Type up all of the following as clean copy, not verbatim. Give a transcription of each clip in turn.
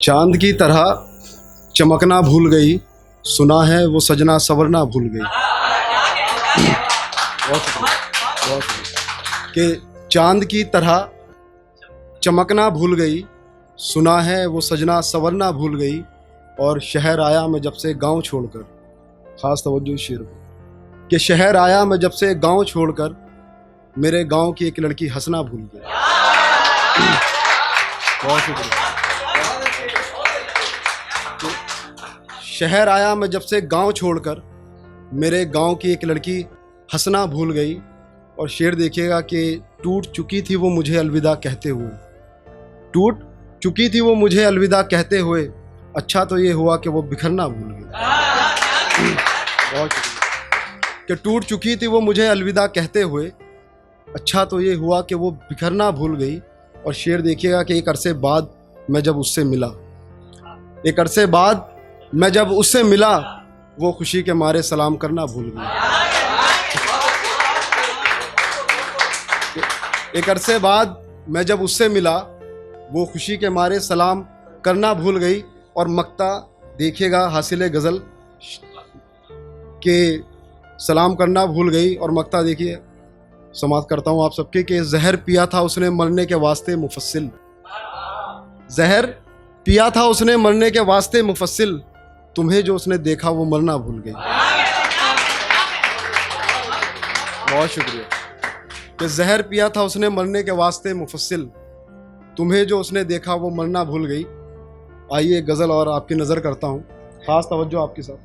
चांद की तरह चमकना भूल गई, सुना है वो सजना संवरना भूल गई। बहुत कि चांद की तरह चमकना भूल गई, सुना है वो सजना संवरना भूल गई। और शहर आया मैं जब से गांव छोड़कर, खास तवज्जो शेर को, कि शहर आया मैं जब से गांव छोड़कर, मेरे गांव की एक लड़की हंसना भूल गई। बहुत शुक्रिया। शहर आया मैं जब से गांव छोड़कर, मेरे गांव की एक लड़की हंसना भूल गई। और शेर देखिएगा कि टूट चुकी थी वो मुझे अलविदा कहते हुए, टूट चुकी थी वो मुझे अलविदा कहते हुए, अच्छा तो ये हुआ कि वो बिखरना भूल गई। बहुत शुक्रिया। कि टूट चुकी थी वो मुझे अलविदा कहते हुए, अच्छा तो ये हुआ कि वो बिखरना भूल गई। और शेर देखिएगा कि एक अरसे बाद मैं जब उससे मिला, एक अरसे बाद मैं जब उससे मिला, वो खुशी के मारे सलाम करना भूल गई। एक अरसे बाद मैं जब उससे मिला, वो खुशी के मारे सलाम करना भूल गई। और मक्ता देखिएगा हासिल गज़ल के सलाम करना भूल गई। और मक्ता देखिए, समाप्त करता हूँ आप सबके, कि जहर पिया था उसने मरने के वास्ते मुफस्सिल, जहर पिया था उसने मरने के वास्ते मुफस्सिल, तुम्हें जो उसने देखा वो मरना भूल गई। बहुत शुक्रिया। कि जहर पिया था उसने मरने के वास्ते मुफस्सिल, तुम्हें जो उसने देखा वो मरना भूल गई। आइए गज़ल और आपकी नज़र करता हूँ, ख़ास तवज्जो आपके साथ,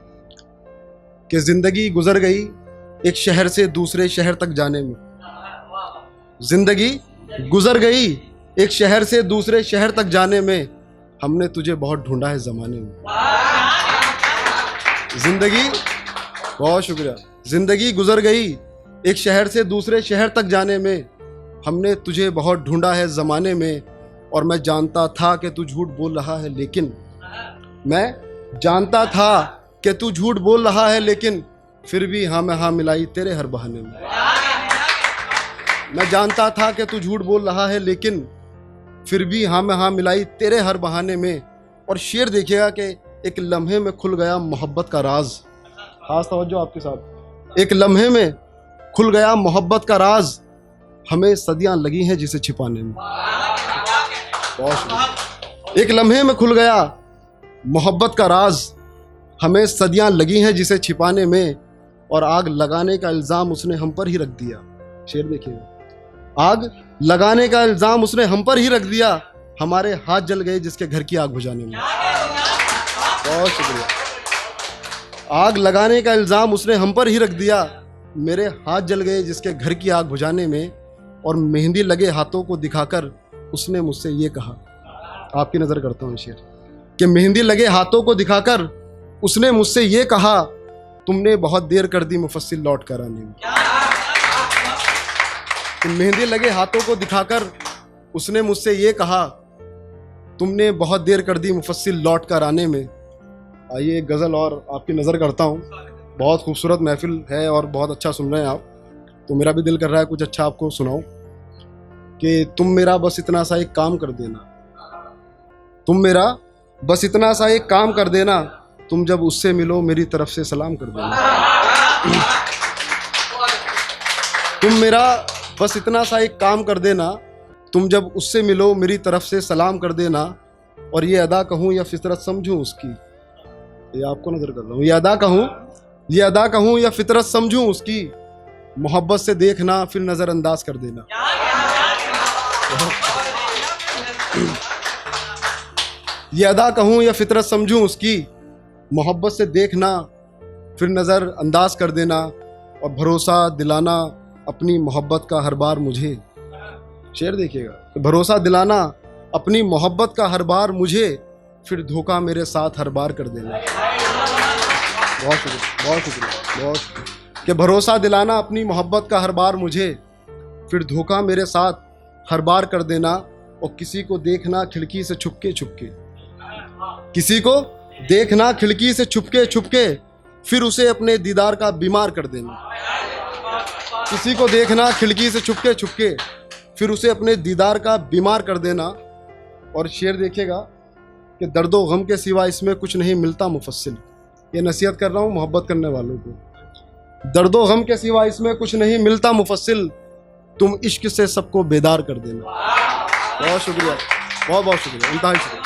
कि ज़िंदगी गुजर गई एक शहर से दूसरे शहर तक जाने में, ज़िंदगी गुजर गई एक शहर से दूसरे शहर तक जाने में, हमने तुझे बहुत ढूंढा है ज़माने में। ज़िंदगी, बहुत शुक्रिया। ज़िंदगी गुजर गई एक शहर से दूसरे शहर तक जाने में, हमने तुझे बहुत ढूंढा है ज़माने में। और मैं जानता था कि तू झूठ बोल रहा है, लेकिन मैं जानता था कि तू झूठ बोल रहा है, लेकिन फिर भी हाँ में हाँ मिलाई तेरे हर बहाने में। मैं जानता था कि तू झूठ बोल रहा है, लेकिन फिर भी हाँ में हाँ मिलाई तेरे हर बहाने में। और शेर देखिएगा कि एक लम्हे में खुल गया मोहब्बत का राज, खास तवज्जो आपके साथ, एक लम्हे में खुल गया मोहब्बत का राज, हमें सदियां लगी हैं जिसे छिपाने में। एक लम्हे में खुल गया मोहब्बत का राज, हमें सदियां लगी हैं जिसे छिपाने में। और आग लगाने का इल्ज़ाम उसने हम पर ही रख दिया। शेर देखिए, आग लगाने का इल्ज़ाम उसने हम पर ही रख दिया, हमारे हाथ जल गए जिसके घर की आग बुझाने में। बहुत शुक्रिया। आग लगाने का इल्ज़ाम उसने हम पर ही रख दिया, मेरे हाथ जल गए जिसके घर की आग बुझाने में। और मेहंदी लगे हाथों को दिखाकर उसने मुझसे ये कहा, आपकी नज़र करता हूँ शेर, कि मेहंदी लगे हाथों को दिखाकर उसने मुझसे ये कहा, तुमने बहुत देर कर दी मुफस्सिल लौट कर आने में। तो मेहंदी लगे हाथों को दिखाकर उसने मुझसे ये कहा, तुमने बहुत देर कर दी मुफस्सिल लौट कर आने में। आइए गज़ल और आपकी नज़र करता हूँ। बहुत खूबसूरत महफिल है और बहुत अच्छा सुन रहे हैं आप, तो मेरा भी दिल कर रहा है कुछ अच्छा आपको सुनाऊं। कि तुम मेरा बस इतना सा एक काम कर देना, तुम मेरा बस इतना सा एक काम कर देना, तुम जब उससे मिलो मेरी तरफ से सलाम कर देना। तुम मेरा बस इतना सा एक काम कर देना, तुम जब उससे मिलो मेरी तरफ से सलाम कर देना। और ये अदा कहूँ या फितरत समझूं उसकी, ये आपको नजर कर रहा हूँ, ये अदा कहूँ या फितरत समझूं उसकी, मोहब्बत से देखना फिर नज़रअंदाज कर देना। ये अदा कहूँ या फितरत समझूं उसकी, मोहब्बत से देखना फिर नज़रअंदाज कर देना। और भरोसा दिलाना अपनी मोहब्बत का हर बार मुझे, शेर देखिएगा, भरोसा दिलाना अपनी मोहब्बत का हर बार मुझे, फिर धोखा मेरे साथ हर बार कर देना। बहुत शुक्रिया, बहुत शुक्रिया, बहुत शुक्रिया। कि भरोसा दिलाना अपनी मोहब्बत का हर बार मुझे, फिर धोखा मेरे साथ हर बार कर देना। और किसी को देखना खिड़की से छुपके छुपके, किसी को देखना खिड़की से छुपके छुपके, फिर उसे अपने दीदार का बीमार कर देना। किसी को देखना खिड़की से छुपके छुपके, फिर उसे अपने दीदार का बीमार कर देना। और शेर देखिएगा कि दर्दो गम के सिवा इसमें कुछ नहीं मिलता मुफस्सिल। ये नसीहत कर रहा हूँ मोहब्बत करने वालों को। दर्दो गम के सिवा इसमें कुछ नहीं मिलता मुफस्सिल, तुम इश्क से सबको बेदार कर देना। बहुत शुक्रिया, बहुत बहुत शुक्रिया, इंतहाई शुक्रिया।